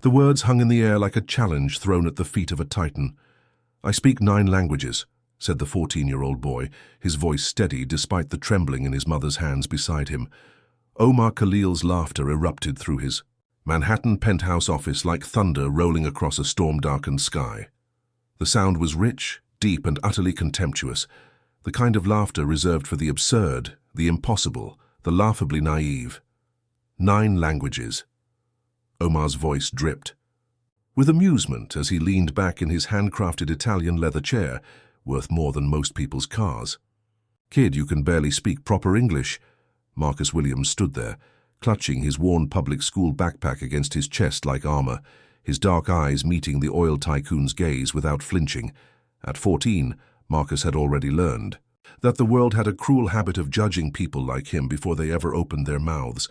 The words hung in the air like a challenge thrown at the feet of a titan. "I speak 9 languages," said the 14-year-old boy, his voice steady despite the trembling in his mother's hands beside him. Omar Khalil's laughter erupted through his Manhattan penthouse office like thunder rolling across a storm-darkened sky. The sound was rich, deep, and utterly contemptuous, the kind of laughter reserved for the absurd, the impossible, the laughably naive. 9 languages. Omar's voice dripped with amusement as he leaned back in his handcrafted Italian leather chair, worth more than most people's cars. "Kid, you can barely speak proper English." Marcus Williams stood there, clutching his worn public school backpack against his chest like armor, his dark eyes meeting the oil tycoon's gaze without flinching. At 14, Marcus had already learned that the world had a cruel habit of judging people like him before they ever opened their mouths.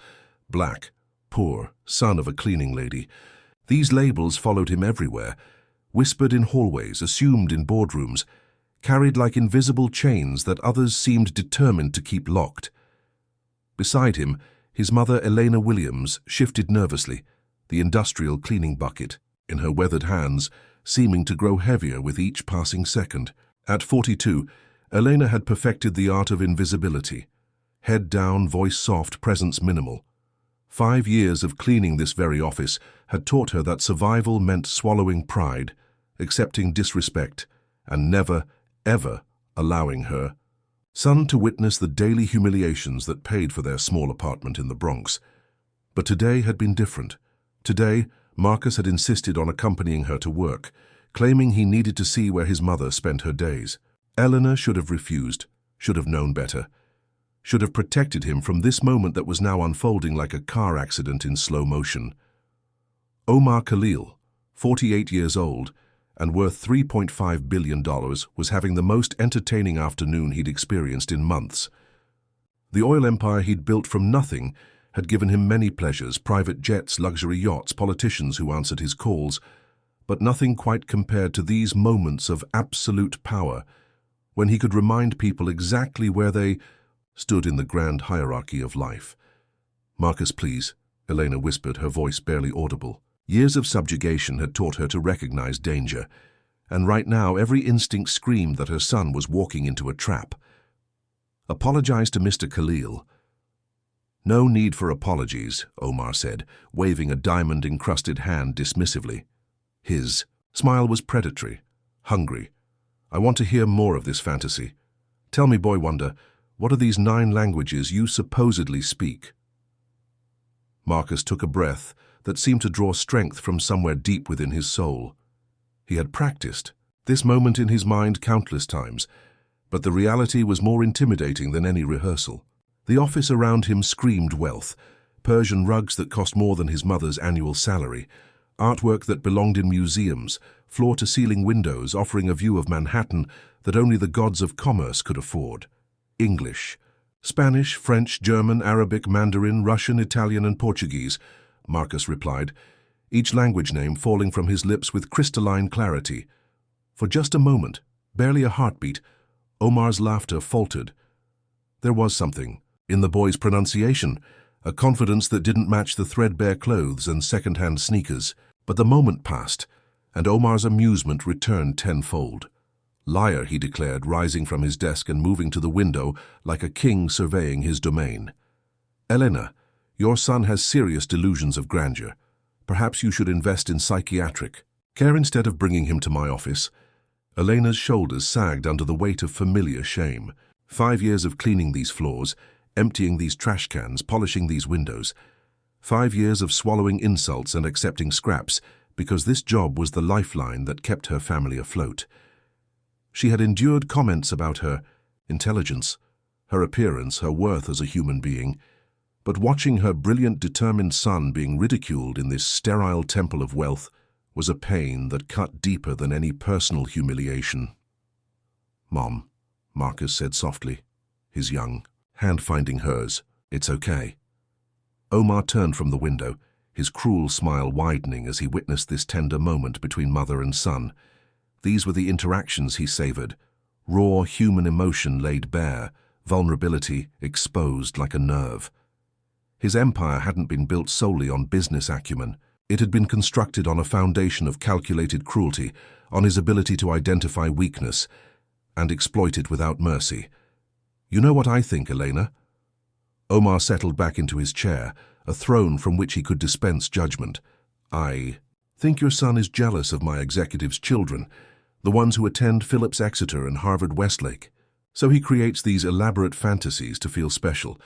Black, poor, son of a cleaning lady. These labels followed him everywhere, whispered in hallways, assumed in boardrooms, carried like invisible chains that others seemed determined to keep locked. Beside him, his mother Elena Williams shifted nervously, the industrial cleaning bucket in her weathered hands seeming to grow heavier with each passing second. At 42, Elena had perfected the art of invisibility. Head down, voice soft, presence minimal. 5 years of cleaning this very office had taught her that survival meant swallowing pride, accepting disrespect, and never, ever allowing her son to witness the daily humiliations that paid for their small apartment in the Bronx. But today had been different. Today, Marcus had insisted on accompanying her to work, claiming he needed to see where his mother spent her days. Eleanor should have refused, should have known better, should have protected him from this moment that was now unfolding like a car accident in slow motion. Omar Khalil, 48 years old, and worth $3.5 billion, was having the most entertaining afternoon he'd experienced in months. The oil empire he'd built from nothing had given him many pleasures, private jets, luxury yachts, politicians who answered his calls, but nothing quite compared to these moments of absolute power, when he could remind people exactly where they stood in the grand hierarchy of life. "Marcus, please," Elena whispered, her voice barely audible. Years of subjugation had taught her to recognize danger, and right now every instinct screamed that her son was walking into a trap. "Apologize to Mr. Khalil." "No need for apologies," Omar said, waving a diamond-encrusted hand dismissively. His smile was predatory, hungry. "I want to hear more of this fantasy. Tell me, boy wonder, what are these 9 languages you supposedly speak?" Marcus took a breath that seemed to draw strength from somewhere deep within his soul. He had practiced this moment in his mind countless times, but the reality was more intimidating than any rehearsal. The office around him screamed wealth, Persian rugs that cost more than his mother's annual salary, artwork that belonged in museums, floor-to-ceiling windows offering a view of Manhattan that only the gods of commerce could afford. English, Spanish, French, German, Arabic, Mandarin, Russian, Italian, and Portuguese, Marcus replied, each language name falling from his lips with crystalline clarity. For just a moment, barely a heartbeat, Omar's laughter faltered. There was something in the boy's pronunciation, a confidence that didn't match the threadbare clothes and second-hand sneakers. But the moment passed, and Omar's amusement returned tenfold. "Liar," he declared, rising from his desk and moving to the window like a king surveying his domain. "Elena, your son has serious delusions of grandeur. Perhaps you should invest in psychiatric care instead of bringing him to my office." Elena's shoulders sagged under the weight of familiar shame. 5 years of cleaning these floors, emptying these trash cans, polishing these windows. 5 years of swallowing insults and accepting scraps, because this job was the lifeline that kept her family afloat. She had endured comments about her intelligence, her appearance, her worth as a human being, but watching her brilliant, determined son being ridiculed in this sterile temple of wealth was a pain that cut deeper than any personal humiliation. "Mom," Marcus said softly, his young hand finding hers, "it's okay." Omar turned from the window, his cruel smile widening as he witnessed this tender moment between mother and son. These were the interactions he savored, raw human emotion laid bare, vulnerability exposed like a nerve. His empire hadn't been built solely on business acumen. It had been constructed on a foundation of calculated cruelty, on his ability to identify weakness and exploit it without mercy. You know what I think, Elena? Omar settled back into his chair, a throne from which he could dispense judgment. I think your son is jealous of my executive's children, the ones who attend Phillips Exeter and Harvard Westlake. So he creates these elaborate fantasies to feel special,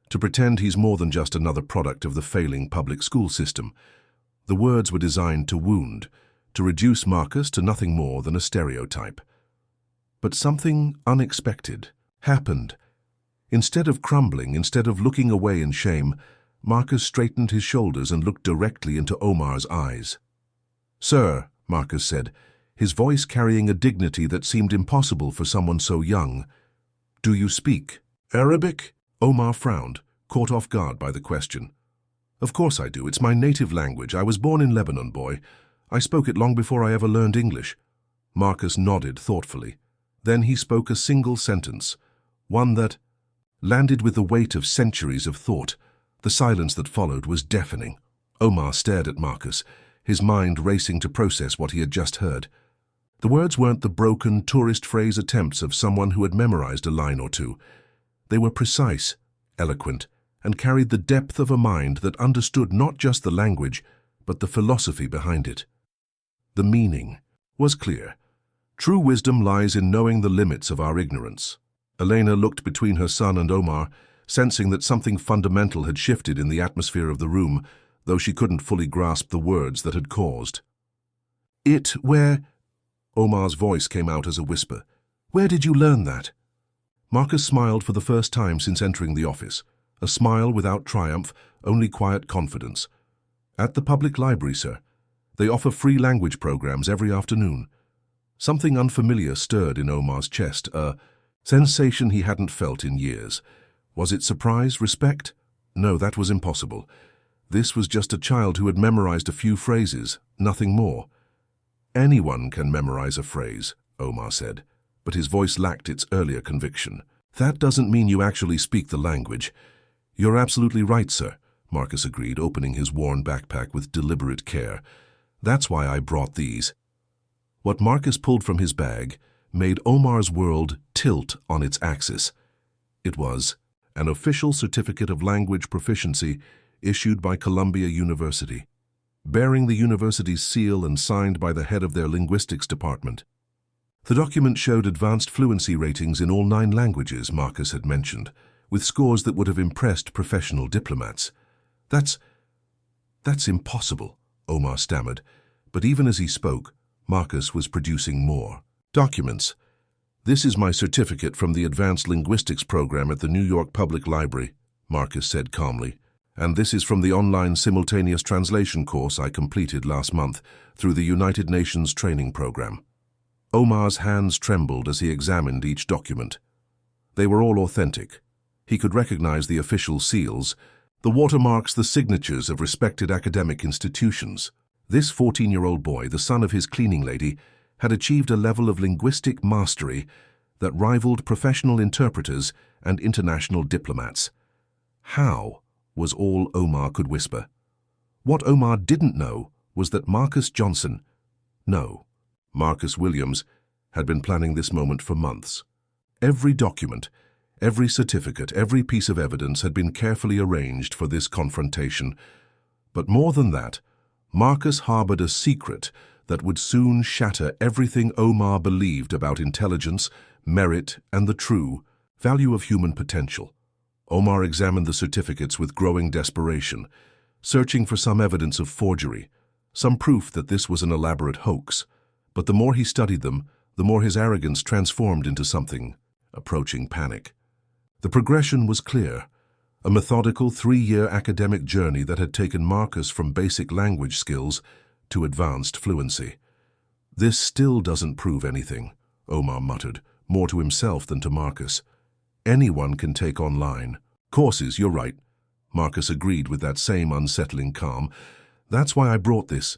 to pretend he's more than just another product of the failing public school system. The words were designed to wound, to reduce Marcus to nothing more than a stereotype. But something unexpected happened. Instead of crumbling, instead of looking away in shame, Marcus straightened his shoulders and looked directly into Omar's eyes. "Sir," Marcus said, his voice carrying a dignity that seemed impossible for someone so young, "do you speak Arabic?" Omar frowned, caught off guard by the question. "Of course I do. It's my native language. I was born in Lebanon, boy. I spoke it long before I ever learned English." Marcus nodded thoughtfully. Then he spoke a single sentence, one that landed with the weight of centuries of thought. The silence that followed was deafening. Omar stared at Marcus, his mind racing to process what he had just heard. The words weren't the broken, tourist phrase attempts of someone who had memorized a line or two. They were precise, eloquent, and carried the depth of a mind that understood not just the language, but the philosophy behind it. The meaning was clear. True wisdom lies in knowing the limits of our ignorance. Elena looked between her son and Omar, sensing that something fundamental had shifted in the atmosphere of the room, though she couldn't fully grasp the words that had caused. Where? Omar's voice came out as a whisper. "Where did you learn that?" Marcus smiled for the first time since entering the office, a smile without triumph, only quiet confidence. "At the public library, sir. They offer free language programs every afternoon." Something unfamiliar stirred in Omar's chest, a sensation he hadn't felt in years. Was it surprise, respect? No, that was impossible. This was just a child who had memorized a few phrases, nothing more. "Anyone can memorize a phrase," Omar said, but his voice lacked its earlier conviction. "That doesn't mean you actually speak the language." "You're absolutely right, sir," Marcus agreed, opening his worn backpack with deliberate care. "That's why I brought these." What Marcus pulled from his bag made Omar's world tilt on its axis. It was an official certificate of language proficiency issued by Columbia University, bearing the university's seal and signed by the head of their linguistics department. The document showed advanced fluency ratings in all 9 languages Marcus had mentioned, with scores that would have impressed professional diplomats. That's impossible," Omar stammered, but even as he spoke, Marcus was producing more documents. "This is my certificate from the Advanced Linguistics program at the New York Public Library," Marcus said calmly. "And this is from the online simultaneous translation course I completed last month through the United Nations training program." Omar's hands trembled as he examined each document. They were all authentic. He could recognize the official seals, the watermarks, the signatures of respected academic institutions. This 14-year-old boy, the son of his cleaning lady, had achieved a level of linguistic mastery that rivaled professional interpreters and international diplomats. How was all Omar could whisper. What Omar didn't know was that Marcus Williams, had been planning this moment for months. Every document, every certificate, every piece of evidence had been carefully arranged for this confrontation. But more than that, Marcus harbored a secret that would soon shatter everything Omar believed about intelligence, merit, and the true value of human potential. Omar examined the certificates with growing desperation, searching for some evidence of forgery, some proof that this was an elaborate hoax. But the more he studied them, the more his arrogance transformed into something approaching panic. The progression was clear, a methodical 3-year academic journey that had taken Marcus from basic language skills to advanced fluency. "This still doesn't prove anything," Omar muttered, more to himself than to Marcus. "Anyone can take online courses, you're right," Marcus agreed with that same unsettling calm. "That's why I brought this."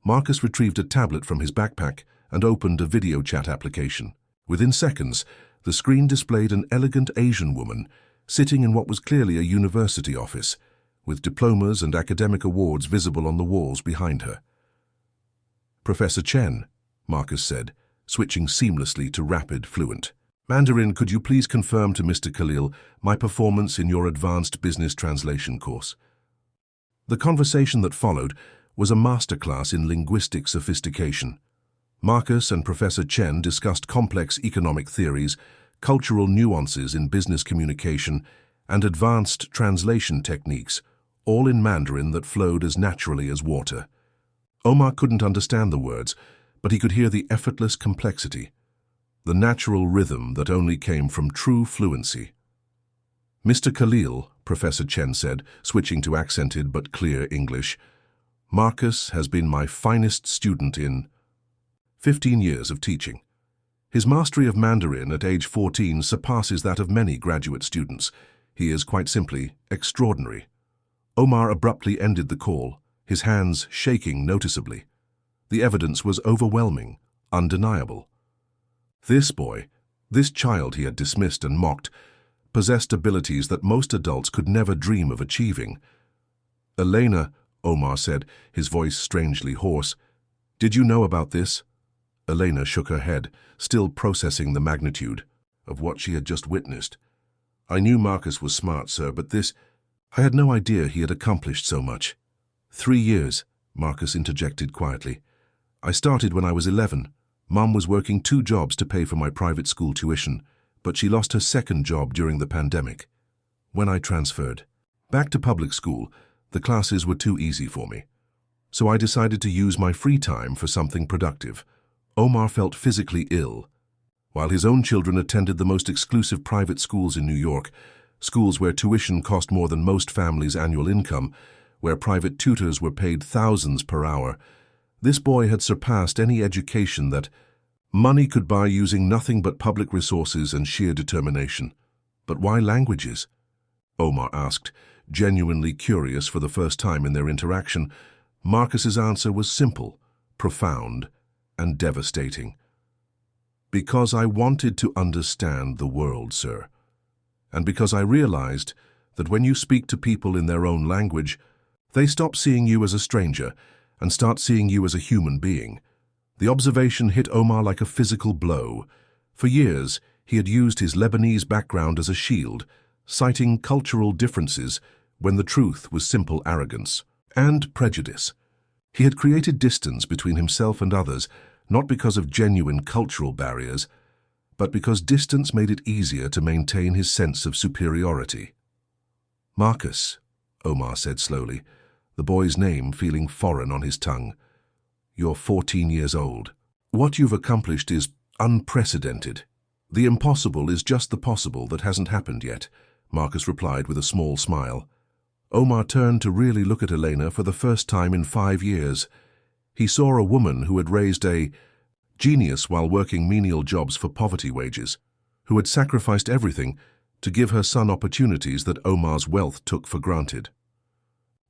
Marcus retrieved a tablet from his backpack and opened a video chat application. Within seconds, the screen displayed an elegant Asian woman sitting in what was clearly a university office, with diplomas and academic awards visible on the walls behind her. "Professor Chen," Marcus said, switching seamlessly to rapid, fluent. "Mandarin, could you please confirm to Mr. Khalil my performance in your advanced business translation course?" The conversation that followed was a masterclass in linguistic sophistication. Marcus and Professor Chen discussed complex economic theories, cultural nuances in business communication, and advanced translation techniques, all in Mandarin that flowed as naturally as water. Omar couldn't understand the words, but he could hear the effortless complexity, the natural rhythm that only came from true fluency. "Mr. Khalil," Professor Chen said, switching to accented but clear English, "Marcus has been my finest student in 15 years of teaching. His mastery of Mandarin at age 14 surpasses that of many graduate students. He is quite simply extraordinary." Omar abruptly ended the call, his hands shaking noticeably. The evidence was overwhelming, undeniable. This boy, this child he had dismissed and mocked, possessed abilities that most adults could never dream of achieving. "Elena," Omar said, his voice strangely hoarse, "did you know about this?" Elena shook her head, still processing the magnitude of what she had just witnessed. "I knew Marcus was smart, sir, but this... I had no idea he had accomplished so much." 3 years, Marcus interjected quietly. "I started when I was 11. Mum was working 2 jobs to pay for my private school tuition, but she lost her second job during the pandemic. When I transferred back to public school, the classes were too easy for me. So I decided to use my free time for something productive." Omar felt physically ill. While his own children attended the most exclusive private schools in New York, schools where tuition cost more than most families' annual income, where private tutors were paid thousands per hour, this boy had surpassed any education that money could buy using nothing but public resources and sheer determination. "But why languages?" Omar asked, genuinely curious for the first time in their interaction. Marcus's answer was simple, profound, and devastating. "Because I wanted to understand the world, sir. And because I realized that when you speak to people in their own language, they stop seeing you as a stranger and start seeing you as a human being." The observation hit Omar like a physical blow. For years, he had used his Lebanese background as a shield, citing cultural differences when the truth was simple arrogance and prejudice. He had created distance between himself and others, not because of genuine cultural barriers, but because distance made it easier to maintain his sense of superiority. "Marcus," Omar said slowly, the boy's name feeling foreign on his tongue. "You're 14 years old. What you've accomplished is unprecedented. The impossible is just the possible that hasn't happened yet," Marcus replied with a small smile. Omar turned to really look at Elena for the first time in 5 years. He saw a woman who had raised a genius while working menial jobs for poverty wages, who had sacrificed everything to give her son opportunities that Omar's wealth took for granted.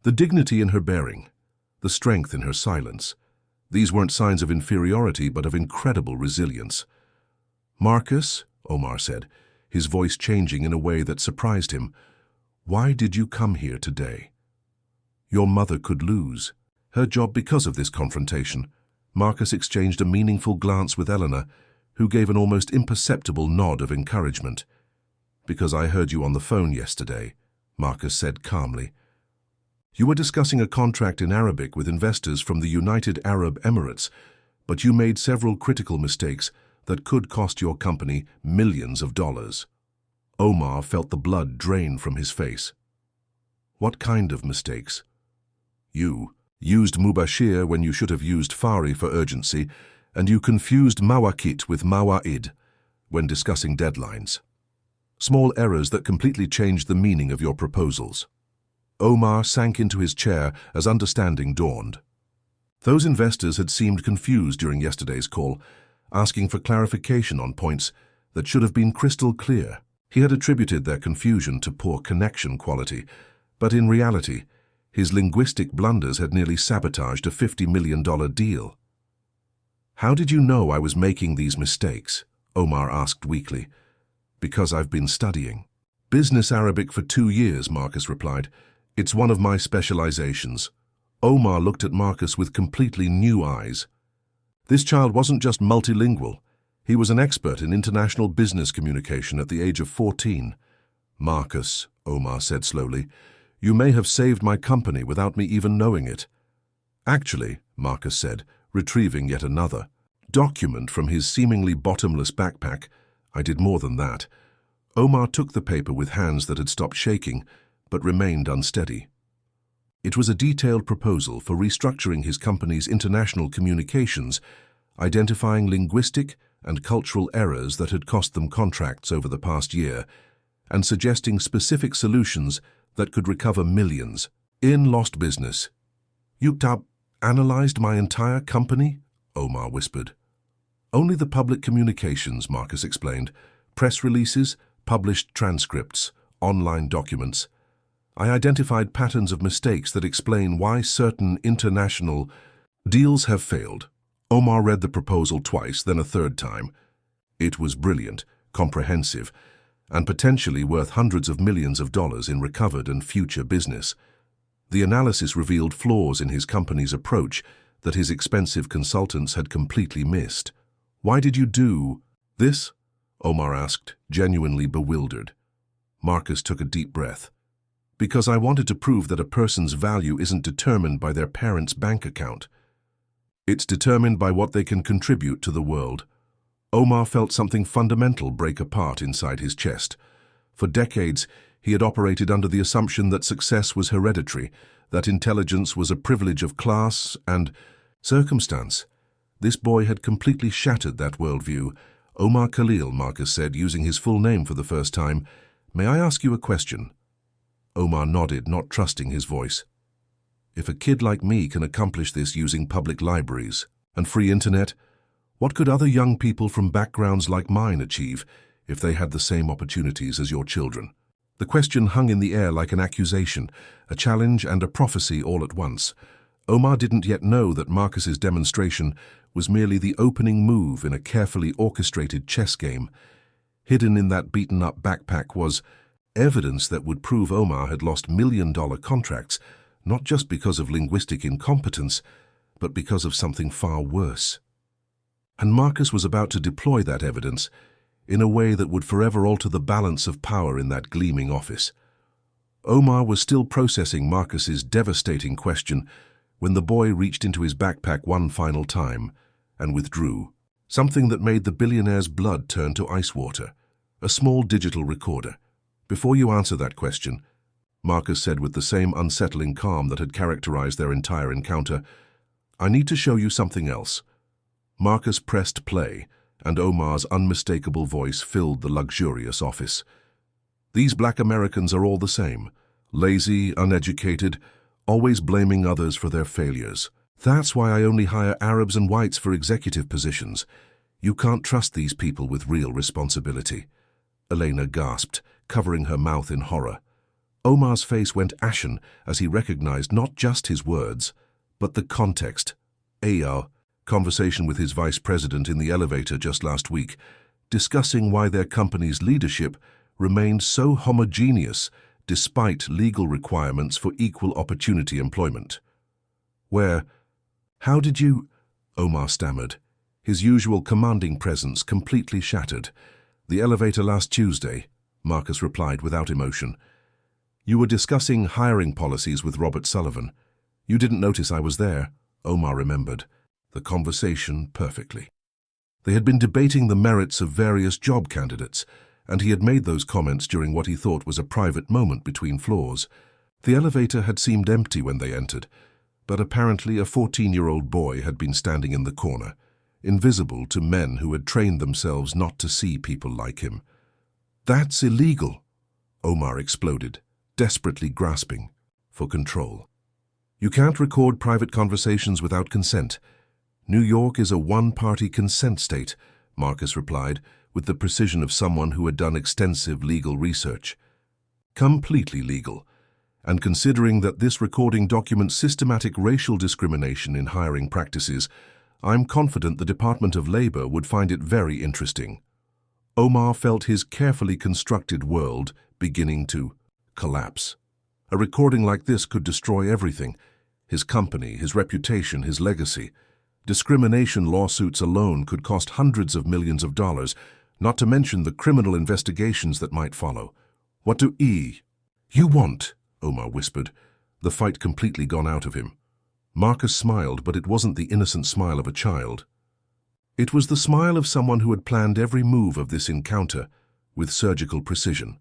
The dignity in her bearing, the strength in her silence, these weren't signs of inferiority but of incredible resilience. "Marcus," Omar said, his voice changing in a way that surprised him, "why did you come here today? Your mother could lose her job because of this confrontation." Marcus exchanged a meaningful glance with Eleanor, who gave an almost imperceptible nod of encouragement. "Because I heard you on the phone yesterday," Marcus said calmly. "You were discussing a contract in Arabic with investors from the United Arab Emirates, but you made several critical mistakes that could cost your company millions of dollars." Omar felt the blood drain from his face. "What kind of mistakes?" "You used Mubashir when you should have used Fari for urgency, and you confused Mawakit with Mawa'id when discussing deadlines. Small errors that completely changed the meaning of your proposals." Omar sank into his chair as understanding dawned. Those investors had seemed confused during yesterday's call, asking for clarification on points that should have been crystal clear. He had attributed their confusion to poor connection quality, but in reality, his linguistic blunders had nearly sabotaged a $50 million deal. "How did you know I was making these mistakes?" Omar asked weakly. "Because I've been studying business Arabic for 2 years," Marcus replied. It's one of my specializations. Omar looked at Marcus with completely new eyes. This child wasn't just multilingual. He was an expert in international business communication at the age of 14. Marcus, Omar said slowly, you may have saved my company without me even knowing it. Actually, Marcus said, retrieving yet another document from his seemingly bottomless backpack, I did more than that. Omar took the paper with hands that had stopped shaking, but remained unsteady. It was a detailed proposal for restructuring his company's international communications, identifying linguistic and cultural errors that had cost them contracts over the past year, and suggesting specific solutions that could recover millions. In lost business. Yuktub analyzed my entire company? Omar whispered. Only the public communications, Marcus explained. Press releases, published transcripts, online documents. I identified patterns of mistakes that explain why certain international deals have failed. Omar read the proposal twice, then a third time. It was brilliant, comprehensive, and potentially worth hundreds of millions of dollars in recovered and future business. The analysis revealed flaws in his company's approach that his expensive consultants had completely missed. Why did you do this? Omar asked, genuinely bewildered. Marcus took a deep breath. Because I wanted to prove that a person's value isn't determined by their parents' bank account. It's determined by what they can contribute to the world. Omar felt something fundamental break apart inside his chest. For decades, he had operated under the assumption that success was hereditary, that intelligence was a privilege of class and circumstance. This boy had completely shattered that worldview. Omar Khalil, Marcus said, using his full name for the first time. May I ask you a question? Omar nodded, not trusting his voice. If a kid like me can accomplish this using public libraries and free internet, what could other young people from backgrounds like mine achieve if they had the same opportunities as your children? The question hung in the air like an accusation, a challenge and a prophecy all at once. Omar didn't yet know that Marcus's demonstration was merely the opening move in a carefully orchestrated chess game. Hidden in that beaten-up backpack was evidence that would prove Omar had lost million-dollar contracts, not just because of linguistic incompetence, but because of something far worse. And Marcus was about to deploy that evidence in a way that would forever alter the balance of power in that gleaming office. Omar was still processing Marcus's devastating question when the boy reached into his backpack one final time and withdrew, something that made the billionaire's blood turn to ice water, a small digital recorder. Before you answer that question, Marcus said with the same unsettling calm that had characterized their entire encounter, I need to show you something else. Marcus pressed play, and Omar's unmistakable voice filled the luxurious office. These black Americans are all the same, lazy, uneducated, always blaming others for their failures. That's why I only hire Arabs and whites for executive positions. You can't trust these people with real responsibility. Elena gasped, covering her mouth in horror. Omar's face went ashen as he recognized not just his words, but the context. Conversation with his vice president in the elevator just last week, discussing why their company's leadership remained so homogeneous despite legal requirements for equal opportunity employment. How did you? Omar stammered, his usual commanding presence completely shattered. The elevator last Tuesday, Marcus replied without emotion. You were discussing hiring policies with Robert Sullivan. You didn't notice I was there, Omar remembered. The conversation perfectly. They had been debating the merits of various job candidates, and he had made those comments during what he thought was a private moment between floors. The elevator had seemed empty when they entered, but apparently a 14-year-old boy had been standing in the corner, invisible to men who had trained themselves not to see people like him. That's illegal, Omar exploded, desperately grasping for control. You can't record private conversations without consent. New York is a one-party consent state, Marcus replied, with the precision of someone who had done extensive legal research. Completely legal. And considering that this recording documents systematic racial discrimination in hiring practices, I'm confident the Department of Labor would find it very interesting. Omar felt his carefully constructed world beginning to collapse. A recording like this could destroy everything: his company, his reputation, his legacy. Discrimination lawsuits alone could cost hundreds of millions of dollars, not to mention the criminal investigations that might follow. What do you want? Omar whispered, the fight completely gone out of him. Marcus smiled, but it wasn't the innocent smile of a child. It was the smile of someone who had planned every move of this encounter with surgical precision.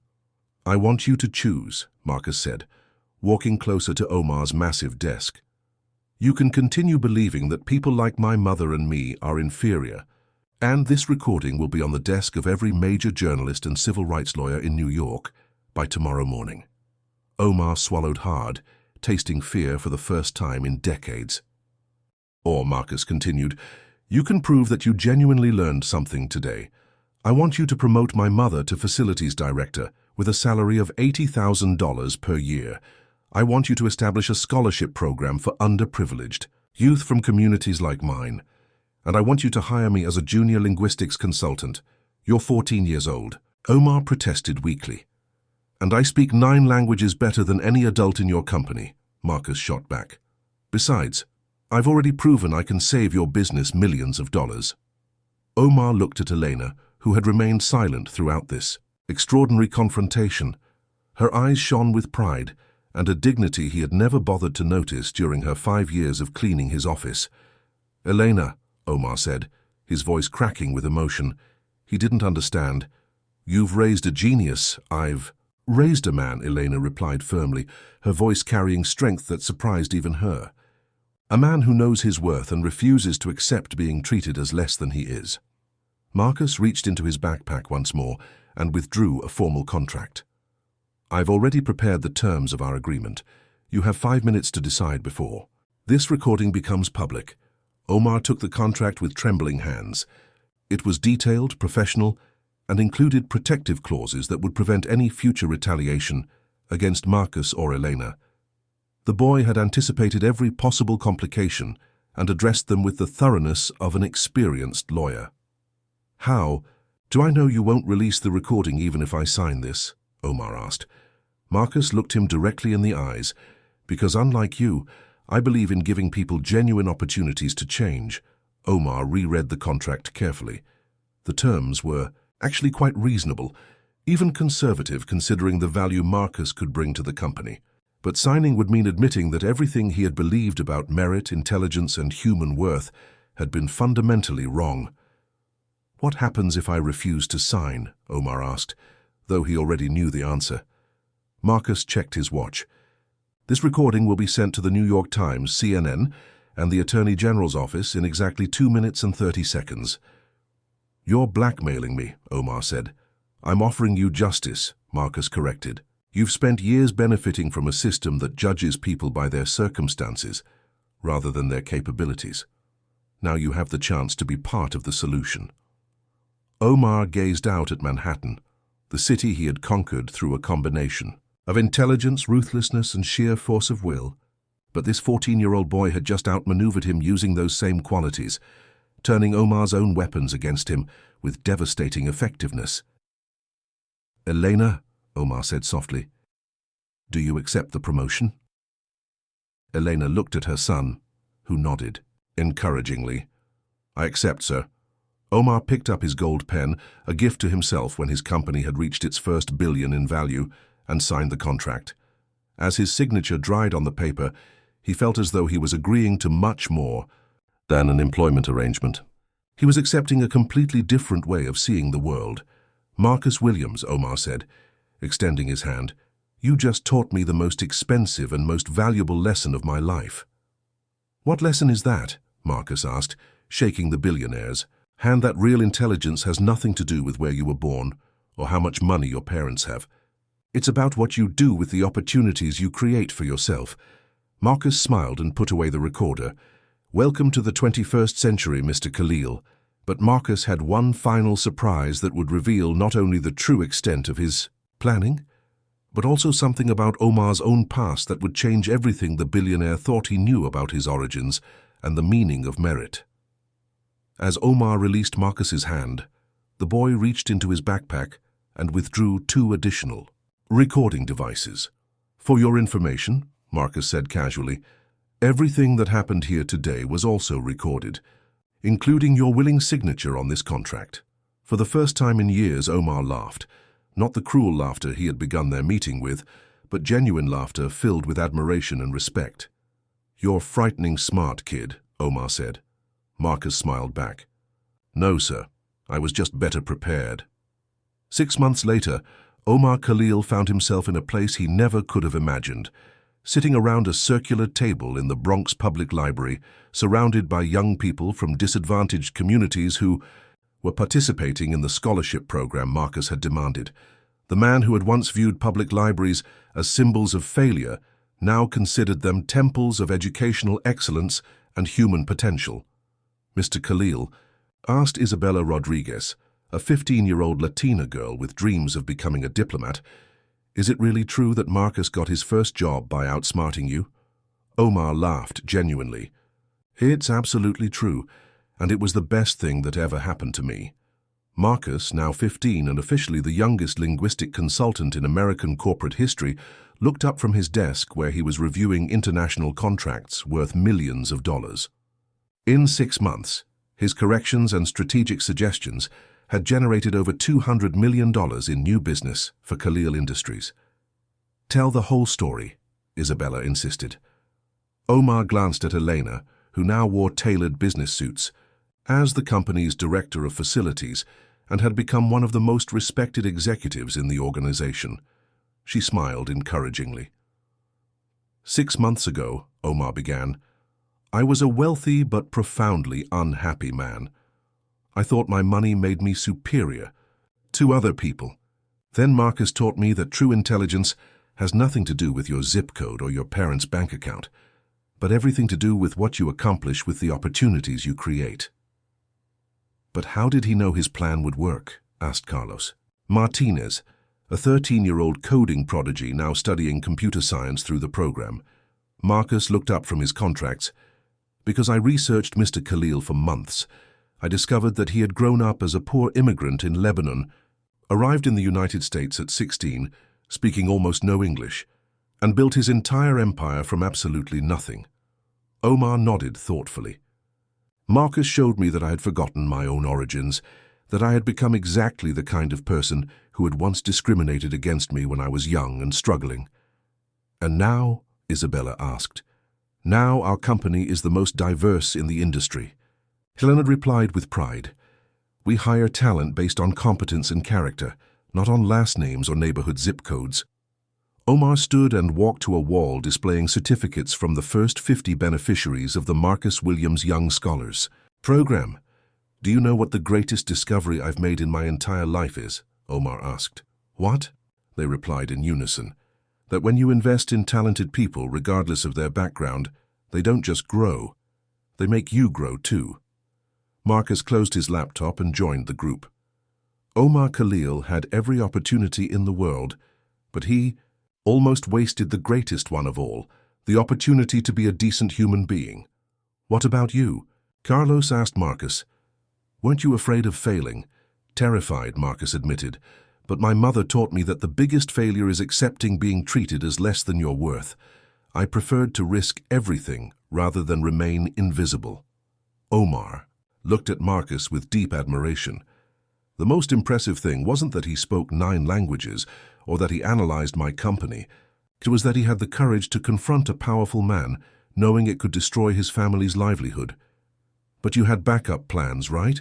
I want you to choose, Marcus said, walking closer to Omar's massive desk. You can continue believing that people like my mother and me are inferior, and this recording will be on the desk of every major journalist and civil rights lawyer in New York by tomorrow morning. Omar swallowed hard, tasting fear for the first time in decades. Or, Marcus continued, you can prove that you genuinely learned something today. I want you to promote my mother to facilities director with a salary of $80,000 per year. I want you to establish a scholarship program for underprivileged youth from communities like mine. And I want you to hire me as a junior linguistics consultant. You're 14 years old. Omar protested weakly. And I speak 9 languages better than any adult in your company, Marcus shot back. Besides, I've already proven I can save your business millions of dollars. Omar looked at Elena, who had remained silent throughout this extraordinary confrontation. Her eyes shone with pride and a dignity he had never bothered to notice during her 5 years of cleaning his office. Elena, Omar said, his voice cracking with emotion. He didn't understand. You've raised a genius. I've raised a man, Elena replied firmly, her voice carrying strength that surprised even her. A man who knows his worth and refuses to accept being treated as less than he is. Marcus reached into his backpack once more and withdrew a formal contract. I've already prepared the terms of our agreement. You have 5 minutes to decide before this recording becomes public. Omar took the contract with trembling hands. It was detailed, professional, and included protective clauses that would prevent any future retaliation against Marcus or Elena. The boy had anticipated every possible complication and addressed them with the thoroughness of an experienced lawyer. How do I know you won't release the recording even if I sign this? Omar asked. Marcus looked him directly in the eyes, because unlike you, I believe in giving people genuine opportunities to change. Omar reread the contract carefully. The terms were actually quite reasonable, even conservative considering the value Marcus could bring to the company. But signing would mean admitting that everything he had believed about merit, intelligence, and human worth had been fundamentally wrong. What happens if I refuse to sign? Omar asked, though he already knew the answer. Marcus checked his watch. This recording will be sent to the New York Times, CNN, and the Attorney General's office in exactly 2 minutes and 30 seconds. You're blackmailing me, Omar said. I'm offering you justice, Marcus corrected. You've spent years benefiting from a system that judges people by their circumstances rather than their capabilities. Now you have the chance to be part of the solution. Omar gazed out at Manhattan, the city he had conquered through a combination of intelligence, ruthlessness, and sheer force of will. But this 14-year-old boy had just outmaneuvered him using those same qualities, turning Omar's own weapons against him with devastating effectiveness. Elena, Omar said softly, do you accept the promotion? Elena looked at her son, who nodded, encouragingly. I accept, sir. Omar picked up his gold pen, a gift to himself when his company had reached its first billion in value, and signed the contract. As his signature dried on the paper, he felt as though he was agreeing to much more than an employment arrangement. He was accepting a completely different way of seeing the world. Marcus Williams, Omar said, extending his hand, you just taught me the most expensive and most valuable lesson of my life. What lesson is that? Marcus asked, shaking the billionaire's hand. That real intelligence has nothing to do with where you were born or how much money your parents have. It's about what you do with the opportunities you create for yourself. Marcus smiled and put away the recorder. Welcome to the 21st century, Mr. Khalil. But Marcus had one final surprise that would reveal not only the true extent of his planning, but also something about Omar's own past that would change everything the billionaire thought he knew about his origins and the meaning of merit. As Omar released Marcus's hand, the boy reached into his backpack and withdrew 2 additional recording devices. For your information, Marcus said casually, everything that happened here today was also recorded, including your willing signature on this contract. For the first time in years, Omar laughed, not the cruel laughter he had begun their meeting with, but genuine laughter filled with admiration and respect. You're frightening smart, kid, Omar said. Marcus smiled back. No, sir. I was just better prepared. 6 months later, Omar Khalil found himself in a place he never could have imagined, sitting around a circular table in the Bronx Public Library, surrounded by young people from disadvantaged communities who were participating in the scholarship program Marcus had demanded. The man who had once viewed public libraries as symbols of failure now considered them temples of educational excellence and human potential. Mr. Khalil asked Isabella Rodriguez, a 15-year-old Latina girl with dreams of becoming a diplomat, is it really true that Marcus got his first job by outsmarting you? Omar laughed genuinely. It's absolutely true, and it was the best thing that ever happened to me. Marcus, now 15 and officially the youngest linguistic consultant in American corporate history, looked up from his desk where he was reviewing international contracts worth millions of dollars. In 6 months, his corrections and strategic suggestions had generated over $200 million in new business for Khalil Industries. Tell the whole story, Isabella insisted. Omar glanced at Elena, who now wore tailored business suits, as the company's director of facilities and had become one of the most respected executives in the organization. She smiled encouragingly. 6 months ago, Omar began, I was a wealthy but profoundly unhappy man. I thought my money made me superior to other people. Then Marcus taught me that true intelligence has nothing to do with your zip code or your parents' bank account, but everything to do with what you accomplish with the opportunities you create. But how did he know his plan would work? Asked Carlos. Martinez, a 13-year-old coding prodigy now studying computer science through the program. Marcus looked up from his contracts. Because I researched Mr. Khalil for months, I discovered that he had grown up as a poor immigrant in Lebanon, arrived in the United States at 16, speaking almost no English, and built his entire empire from absolutely nothing. Omar nodded thoughtfully. Marcus showed me that I had forgotten my own origins, that I had become exactly the kind of person who had once discriminated against me when I was young and struggling. And now, Isabella asked, now our company is the most diverse in the industry. Helena replied with pride. We hire talent based on competence and character, not on last names or neighborhood zip codes. Omar stood and walked to a wall displaying certificates from the first 50 beneficiaries of the Marcus Williams Young Scholars program. Do you know what the greatest discovery I've made in my entire life is? Omar asked. What? They replied in unison. That when you invest in talented people, regardless of their background, they don't just grow, they make you grow too. Marcus closed his laptop and joined the group. Omar Khalil had every opportunity in the world, but he almost wasted the greatest one of all, the opportunity to be a decent human being. What about you? Carlos asked Marcus. Weren't you afraid of failing? Terrified, Marcus admitted, but my mother taught me that the biggest failure is accepting being treated as less than your worth. I preferred to risk everything rather than remain invisible. Omar looked at Marcus with deep admiration. The most impressive thing wasn't that he spoke 9 languages or that he analyzed my company. It was that he had the courage to confront a powerful man, knowing it could destroy his family's livelihood. But you had backup plans, right?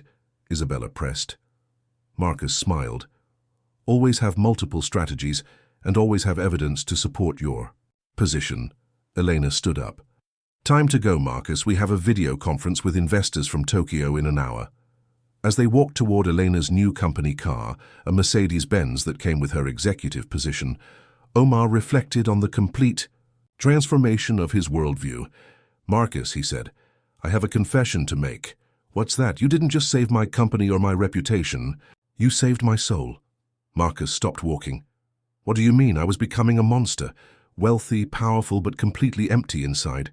Isabella pressed. Marcus smiled. Always have multiple strategies and always have evidence to support your position. Elena stood up. Time to go, Marcus. We have a video conference with investors from Tokyo in an hour. As they walked toward Elena's new company car, a Mercedes-Benz that came with her executive position, Omar reflected on the complete transformation of his worldview. Marcus, he said, I have a confession to make. What's that? You didn't just save my company or my reputation. You saved my soul. Marcus stopped walking. What do you mean? I was becoming a monster, wealthy, powerful, but completely empty inside.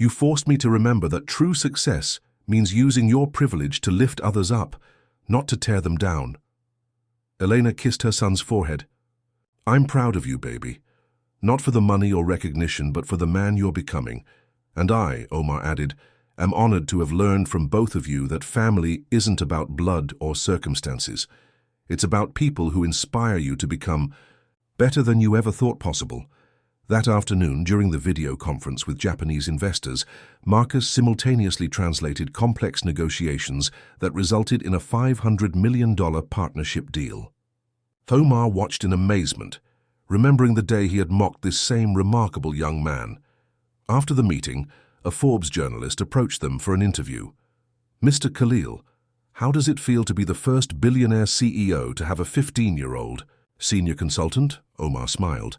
You forced me to remember that true success means using your privilege to lift others up, not to tear them down. Elena kissed her son's forehead. I'm proud of you, baby. Not for the money or recognition, but for the man you're becoming. And I, Omar added, am honored to have learned from both of you that family isn't about blood or circumstances. It's about people who inspire you to become better than you ever thought possible. That afternoon, during the video conference with Japanese investors, Marcus simultaneously translated complex negotiations that resulted in a $500 million partnership deal. Omar watched in amazement, remembering the day he had mocked this same remarkable young man. After the meeting, a Forbes journalist approached them for an interview. "Mr. Khalil, how does it feel to be the first billionaire CEO to have a 15-year-old? Senior consultant?" Omar smiled.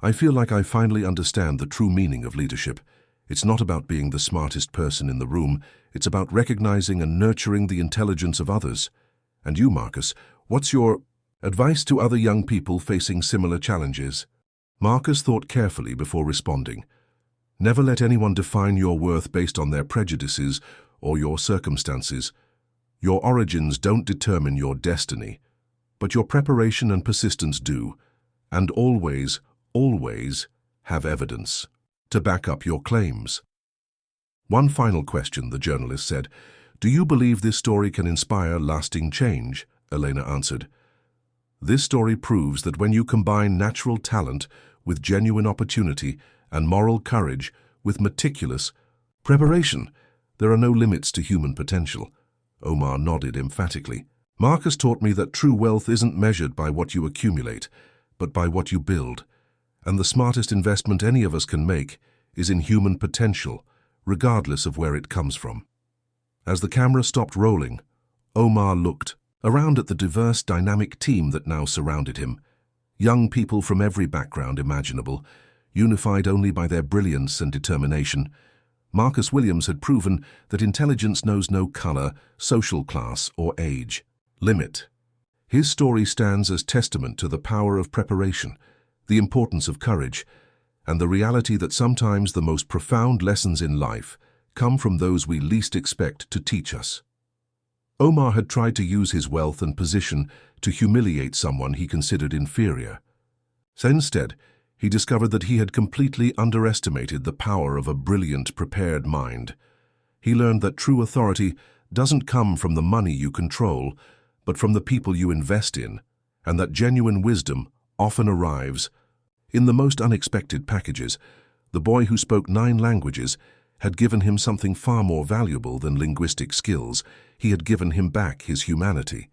"I feel like I finally understand the true meaning of leadership. It's not about being the smartest person in the room. It's about recognizing and nurturing the intelligence of others. And you, Marcus, what's your advice to other young people facing similar challenges?" Marcus thought carefully before responding. "Never let anyone define your worth based on their prejudices or your circumstances. Your origins don't determine your destiny, but your preparation and persistence do, and always, always have evidence to back up your claims." "One final question," the journalist said. "Do you believe this story can inspire lasting change?" Elena answered. "This story proves that when you combine natural talent with genuine opportunity and moral courage with meticulous preparation, there are no limits to human potential." Omar nodded emphatically. "Marcus taught me that true wealth isn't measured by what you accumulate, but by what you build. And the smartest investment any of us can make is in human potential, regardless of where it comes from." As the camera stopped rolling, Omar looked around at the diverse, dynamic team that now surrounded him. Young people from every background imaginable, unified only by their brilliance and determination. Marcus Williams had proven that intelligence knows no color, social class, or age limit. His story stands as testament to the power of preparation, the importance of courage, and the reality that sometimes the most profound lessons in life come from those we least expect to teach us. Omar had tried to use his wealth and position to humiliate someone he considered inferior. So instead, he discovered that he had completely underestimated the power of a brilliant, prepared mind. He learned that true authority doesn't come from the money you control, but from the people you invest in, and that genuine wisdom often arrives in the most unexpected packages. The boy who spoke 9 languages had given him something far more valuable than linguistic skills. He had given him back his humanity.